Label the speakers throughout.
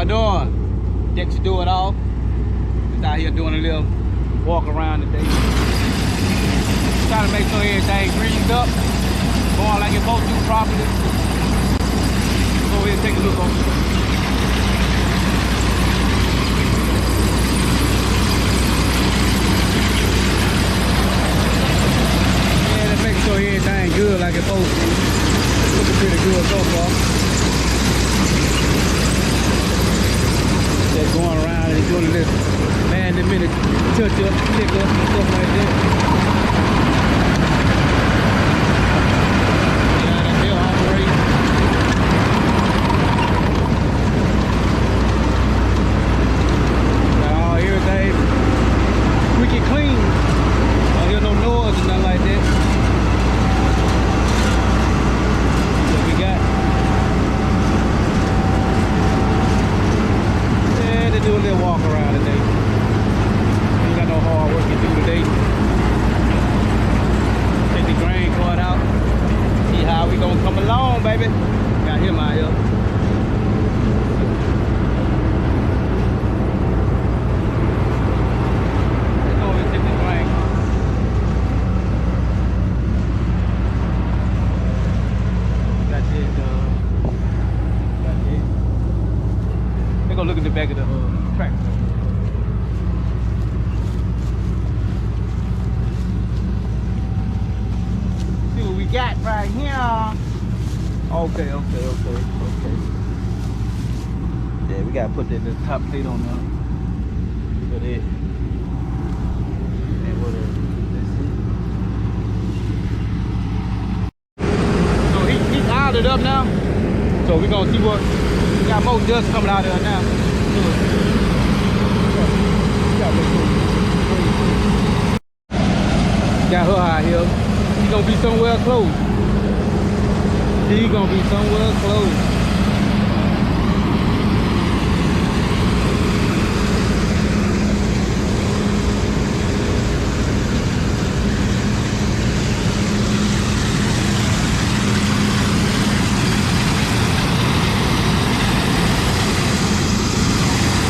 Speaker 1: y'all doing? Dexter doitall. Just out here doing a little walk around today. Trying to make sure everything greased up. Going like it's supposed to properly. Go ahead and take a look over. Yeah, let's make sure everything good like it's supposed to. It's looking pretty good so far. Just going around and doing this man-to-minute touch-up, pick-up, and stuff like that. Yeah, that's still operating. Got all everything squeaky clean. Don't hear no noise or nothing like that. What we got? Yeah, they do a little walk around today. Ain't got no hard work to do today. Take the grain cart out. See how we gonna come along, baby. Got him out here. Let's go and take the grain cart. Got this, got this. Let's go look at the back of the tractor. See what we got right here. Okay. Yeah, we gotta put that the top plate on now. Look at it. And what so he ironed it up now. So we gonna see what we got more dust coming out of it now. Got her out here. She's gonna be somewhere close. She's gonna be somewhere close.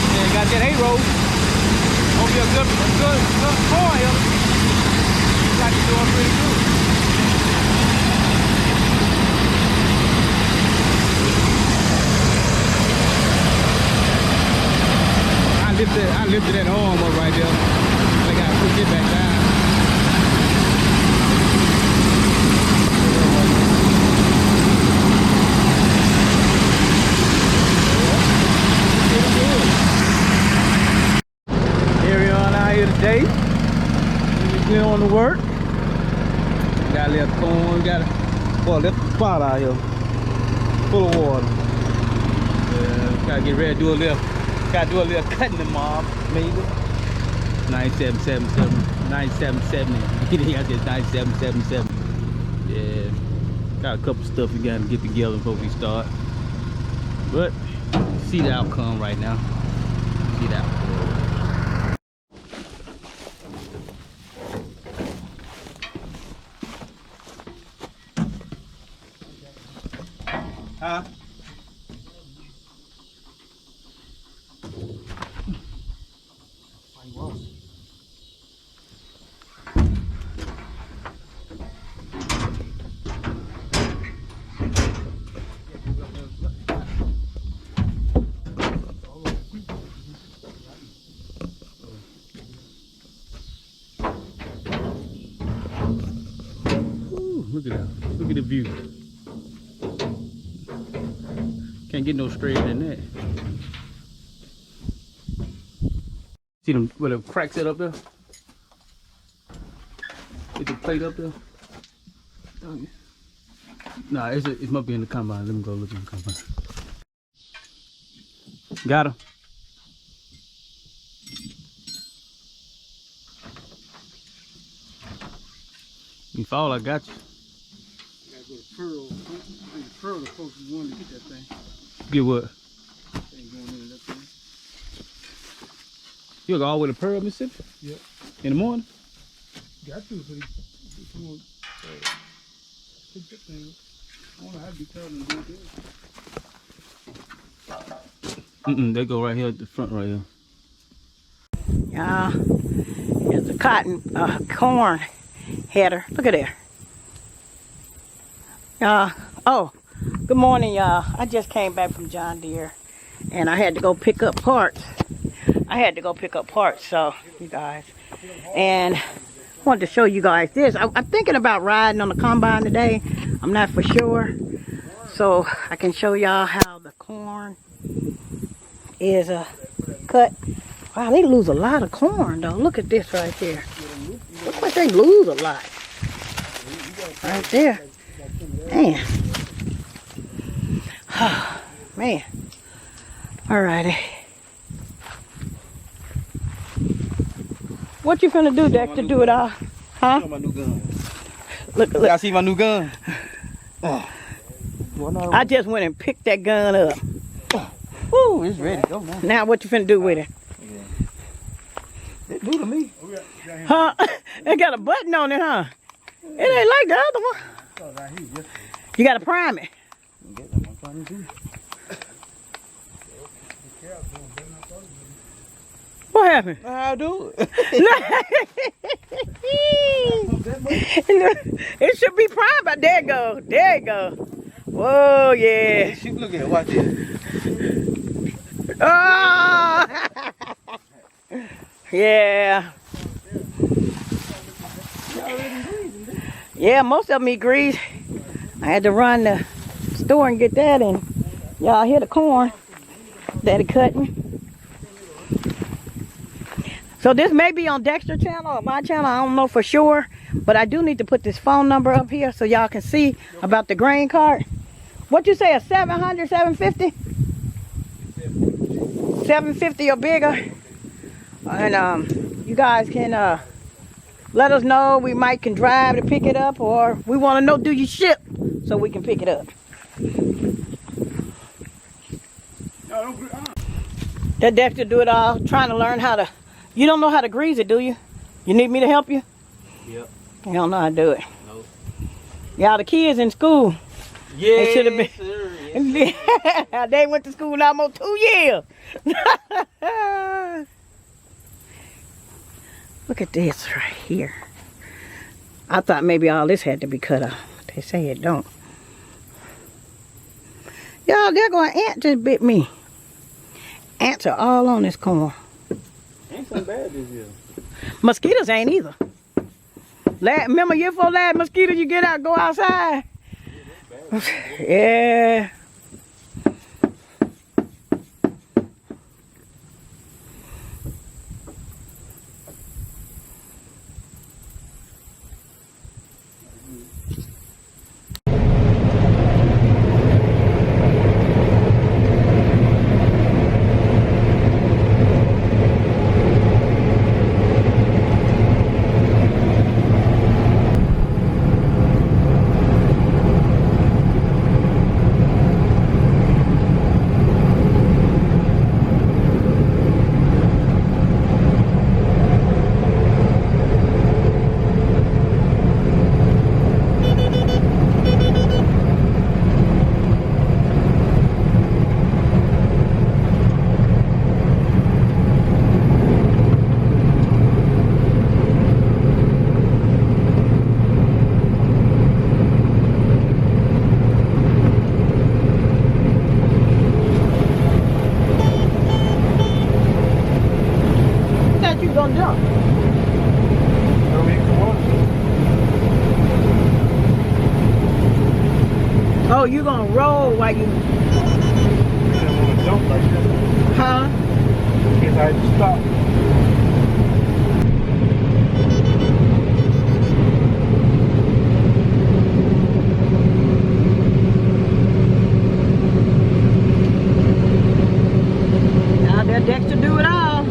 Speaker 1: Yeah, got that 8 roll. Gonna be a good coil. Like you're doing pretty good. I lifted that arm up right there. I gotta push it back down. Here we are out here today. We're on the work. Got a little corn, got a little spot out here. Full of water. Yeah, gotta get ready to do a little cutting tomorrow, maybe. 9777. 9770. I said 9777. Yeah. Got a couple stuff we gotta get together before we start. But see the outcome right now. See the outcome. Huh? Look at that. Look at the view. Can't get no straighter than that. See them where the cracks set up there? Is the plate up there? Nah, it might be in the combine. Let me go look in the combine. Got him. You fall, I got you. Gotta go to Pearl. I think Pearl is supposed to be one to get that thing. Get what? Ain't going into that thing. You go all the way to Pearl, Mississippi? Yep. In the morning? Got to, but if you want pick that thing up. I don't know how to be telling them to do it. They go right here at the front right here.
Speaker 2: Here's a cotton, corn header. Look at there. Oh, good morning, y'all. I just came back from John Deere, and I had to go pick up parts. So, you guys. And I wanted to show you guys this. I'm thinking about riding on the combine today. I'm not for sure. So, I can show y'all how the corn is cut. Wow, they lose a lot of corn, though. Look at this right here. Looks like they lose a lot. Right there. Man. Man. Alrighty. What you finna do, Dexter? Do it all? Huh?
Speaker 1: My new gun.
Speaker 2: Look.
Speaker 1: Y'all see my new gun?
Speaker 2: I just went and picked that gun up.
Speaker 1: Woo, it's ready to go now.
Speaker 2: Now what you finna do with it?
Speaker 1: It do to me.
Speaker 2: Huh? It got a button on it, huh? It ain't like the other one. You gotta prime it. What happened?
Speaker 1: I'll do it.
Speaker 2: It should be primed, but there you go. Whoa, yeah.
Speaker 1: Look at it, watch it.
Speaker 2: Oh! Yeah. Yeah, most of them eat grease. I had to run the store and get that, and y'all hear the corn that it cutting. So this may be on Dexter channel or my channel, I don't know for sure, but I do need to put this phone number up here so y'all can see about the grain cart. What you say, a 700, 750? 750 or bigger. And you guys can let us know. We might can drive to pick it up, or we want to know, do you ship so we can pick it up. That Dexter do it all, trying to learn how to. You don't know how to grease it, do you? You need me to help you?
Speaker 1: Yep.
Speaker 2: You don't know how to do it.
Speaker 1: No.
Speaker 2: Y'all, the kids in school.
Speaker 1: Yeah.
Speaker 2: They should have been.
Speaker 1: Sir, yes.
Speaker 2: They went to school almost 2 years. Look at this right here. I thought maybe all this had to be cut off. They say it don't. Y'all, they're going, ant just bit me. Ants are all on this corn.
Speaker 1: Ain't so bad this year.
Speaker 2: Mosquitoes ain't either. Remember year before last, mosquitoes, you get out, go outside. Yeah. Oh, you gonna roll while you...
Speaker 1: I don't want to jump like this.
Speaker 2: Huh?
Speaker 1: In case I had to stop.
Speaker 2: Now that Dexter do it all.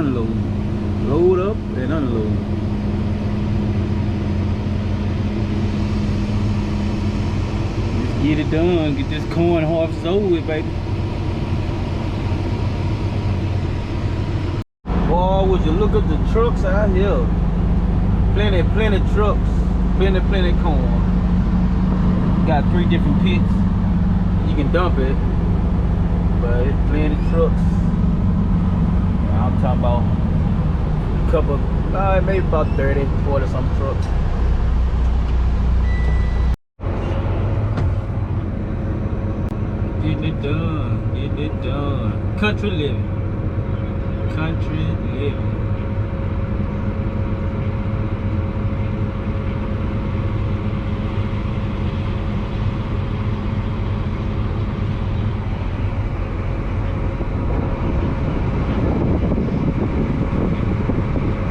Speaker 1: unload. Load up and unload. Just get it done. Get this corn harvest over with, baby. Boy, would you look at the trucks out here? Plenty trucks. Plenty corn. Got 3 different pits. You can dump it, but it's plenty trucks. I'm talking about a couple, maybe about 30, 40 some trucks. Getting it done. Country living.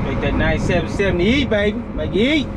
Speaker 1: Make that nice 770 eat, baby. Make it eat.